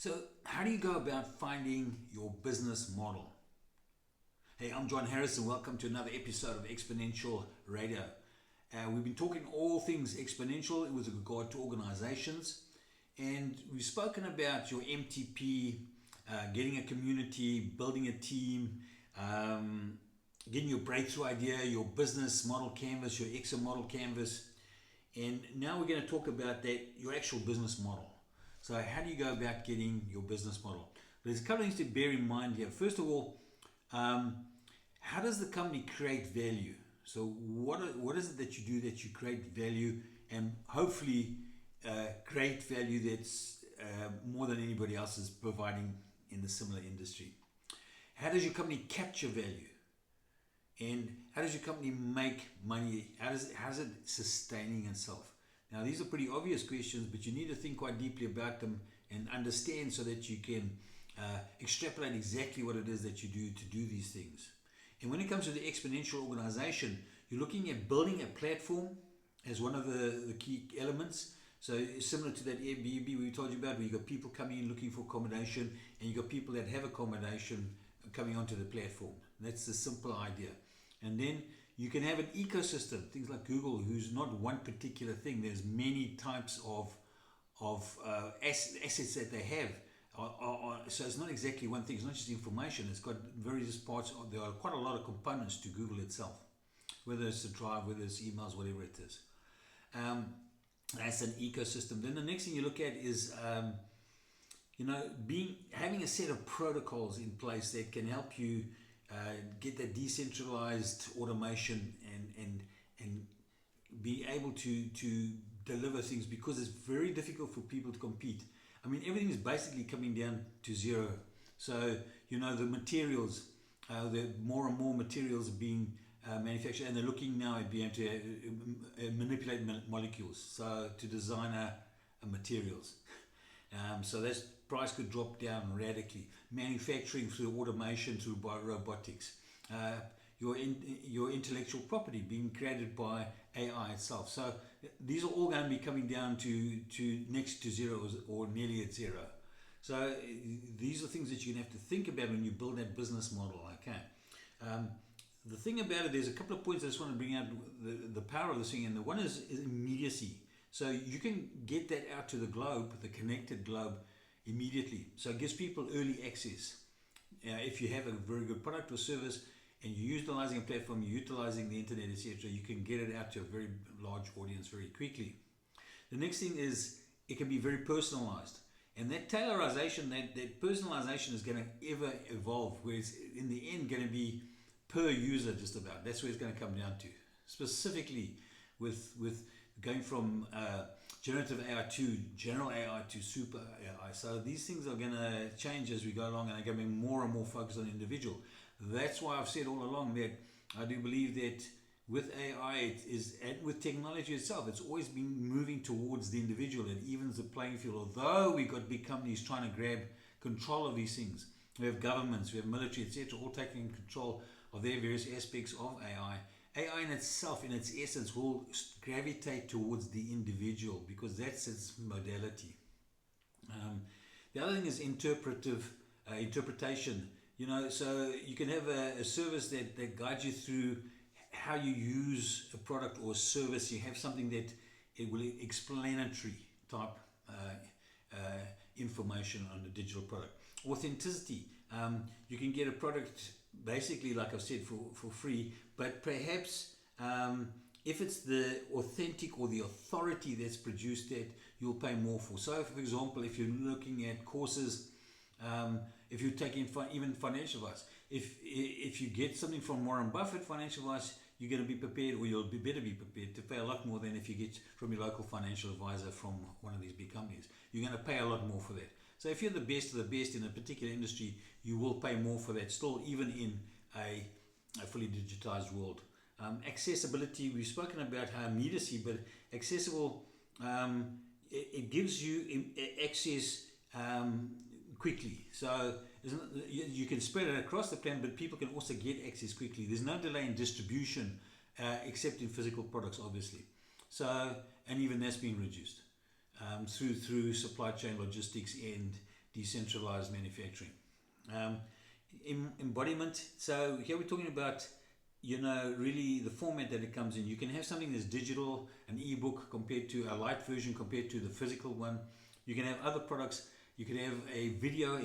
So, how do you go about finding your business model? Hey, I'm John Harris, and welcome to another episode of Exponential Radio. We've been talking all things exponential with regard to organizations, and we've spoken about your MTP, getting a community, building a team, getting your breakthrough idea, your business model canvas, your exit model canvas, and now we're going to talk about your actual business model. So how do you go about getting your business model? There's a couple of things to bear in mind here. First of all, how does the company create value? So what is it that you do that you create value and hopefully create value that's more than anybody else is providing in the similar industry? How does your company capture value? And how does your company make money? How's it sustaining itself? Now, these are pretty obvious questions, but you need to think quite deeply about them and understand so that you can extrapolate exactly what it is that you do to do these things. And when it comes to the exponential organization, you're looking at building a platform as one of the key elements. So similar to that Airbnb we told you about, where you've got people coming in looking for accommodation, and you've got people that have accommodation coming onto the platform. That's the simple idea. And then you can have an ecosystem, things like Google, who's not one particular thing. There's many types of assets that they have. So it's not exactly one thing. It's not just information. It's got various parts. There are quite a lot of components to Google itself, whether it's a drive, whether it's emails, whatever it is. That's an ecosystem. Then the next thing you look at is having a set of protocols in place that can help you get that decentralized automation and be able to deliver things, because it's very difficult for people to compete. I mean, everything is basically coming down to zero. So, the materials, the more and more materials are being manufactured, and they're looking now at being able to manipulate molecules, so to design a materials. So that price could drop down radically. Manufacturing through automation, through robotics. Your intellectual property being created by AI itself. So these are all going to be coming down to next to zero or nearly at zero. So these are things that you're going to have to think about when you build that business model. Okay. The thing about it, there's a couple of points I just want to bring out the power of this thing, and the one is immediacy. So you can get that out to the globe, the connected globe, immediately. So it gives people early access. If you have a very good product or service and you're utilizing a platform, you're utilizing the internet, etc., you can get it out to a very large audience very quickly. The next thing is it can be very personalized. And that tailorization, that personalization is going to ever evolve, where it's in the end going to be per user just about. That's where it's going to come down to. Specifically with going from generative AI to general AI to super AI. So these things are going to change as we go along, and are going to be more and more focused on individual. That's why I've said all along that I do believe that with AI, and with technology itself, it's always been moving towards the individual. It evens the playing field. Although we've got big companies trying to grab control of these things, we have governments, we have military, etc., all taking control of their various aspects of AI. AI in itself, in its essence, will gravitate towards the individual because that's its modality. The other thing is interpretation. So you can have a service that guides you through how you use a product or a service. You have something that it will explanatory type information on a digital product. Authenticity. You can get a product basically, like I've said, for free, but perhaps if it's the authentic or the authority that's produced that, you'll pay more for. So, for example, if you're looking at courses, if you're taking even financial advice, if you get something from Warren Buffett financial advice, you're going to be prepared, or you'll be better be prepared to pay a lot more than if you get from your local financial advisor from one of these big companies. You're going to pay a lot more for that. So if you're the best of the best in a particular industry, you will pay more for that still, even in a fully digitized world. Accessibility, we've spoken about how immediacy, but accessible, it gives you access quickly. So you can spread it across the planet, but people can also get access quickly. There's no delay in distribution, except in physical products, obviously. So, and even that's been reduced through supply chain logistics and decentralized manufacturing. Embodiment. So here we're talking about, really the format that it comes in. You can have something that's digital, an ebook compared to a light version compared to the physical one. You can have other products. You can have a video,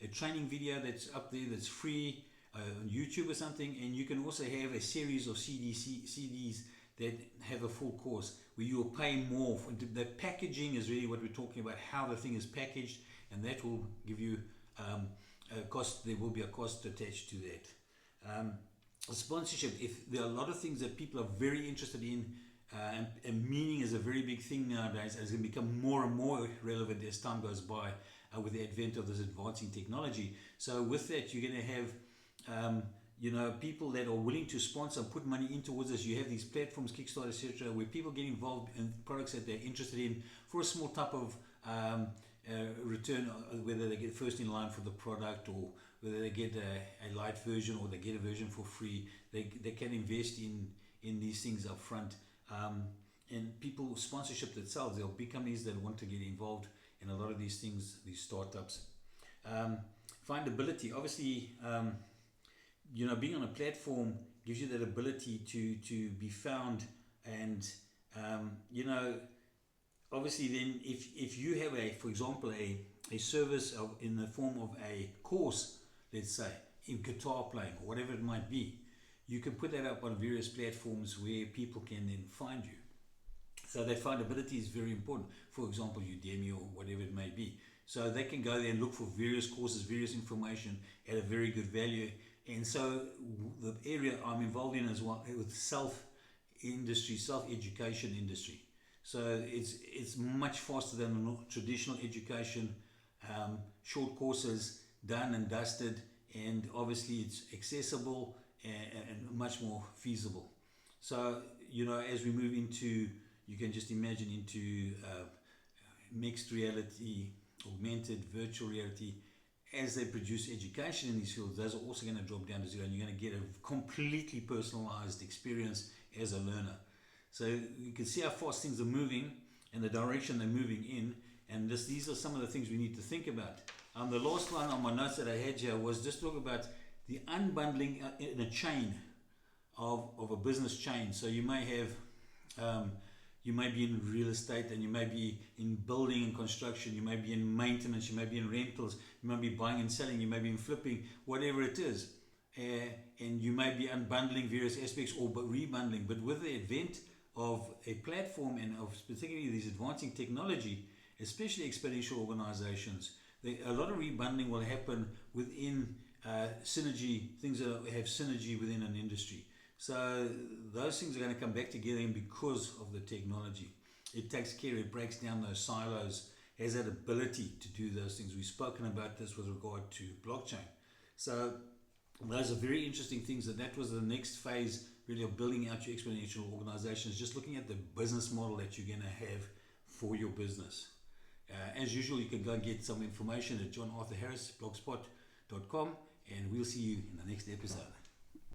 a training video that's up there that's free on YouTube or something, and you can also have a series of CDs that have a full course where you will pay more. The packaging is really what we're talking about, how the thing is packaged, and that will give you a cost. There will be a cost attached to that. Sponsorship, if there are a lot of things that people are very interested in, and meaning is a very big thing nowadays, and it's going to become more and more relevant as time goes by with the advent of this advancing technology. So with that, you're going to have people that are willing to sponsor and put money in towards this. You have these platforms, Kickstarter, etc., where people get involved in products that they're interested in for a small type of return, whether they get first in line for the product, or whether they get a light version, or they get a version for free. They can invest in these things up front. And people sponsorship themselves. There are big companies that want to get involved in a lot of these things, these startups. Findability, obviously, being on a platform gives you that ability to be found, and obviously then if you have for example a service in the form of a course, let's say in guitar playing or whatever it might be, you can put that up on various platforms where people can then find you. So that findability is very important. For example, Udemy or whatever it may be. So they can go there and look for various courses, various information at a very good value. And so the area I'm involved in as well with self-education industry. So it's much faster than the traditional education, short courses, done and dusted, and obviously it's accessible and much more feasible. So, as we move into, you can just imagine into mixed reality, augmented, virtual reality, as they produce education in these fields, those are also going to drop down to zero, and you're going to get a completely personalized experience as a learner. So you can see how fast things are moving and the direction they're moving in, and these are some of the things we need to think about. The last one on my notes that I had here was just talk about the unbundling in a chain of a business chain. So you may have you may be in real estate, and you may be in building and construction, you may be in maintenance, you may be in rentals, you may be buying and selling, you may be in flipping, whatever it is, and you may be unbundling various aspects or rebundling. But with the advent of a platform and of particularly these advancing technology, especially exponential organizations, a lot of rebundling will happen within synergy, things that have synergy within an industry. So those things are going to come back together, and because of the technology, it takes care, it breaks down those silos, has that ability to do those things. We've spoken about this with regard to blockchain. So those are very interesting things, that was the next phase really of building out your exponential organizations, just looking at the business model that you're going to have for your business. As usual, you can go and get some information at John Arthur Harris blogspot.com, and we'll see you in the next episode.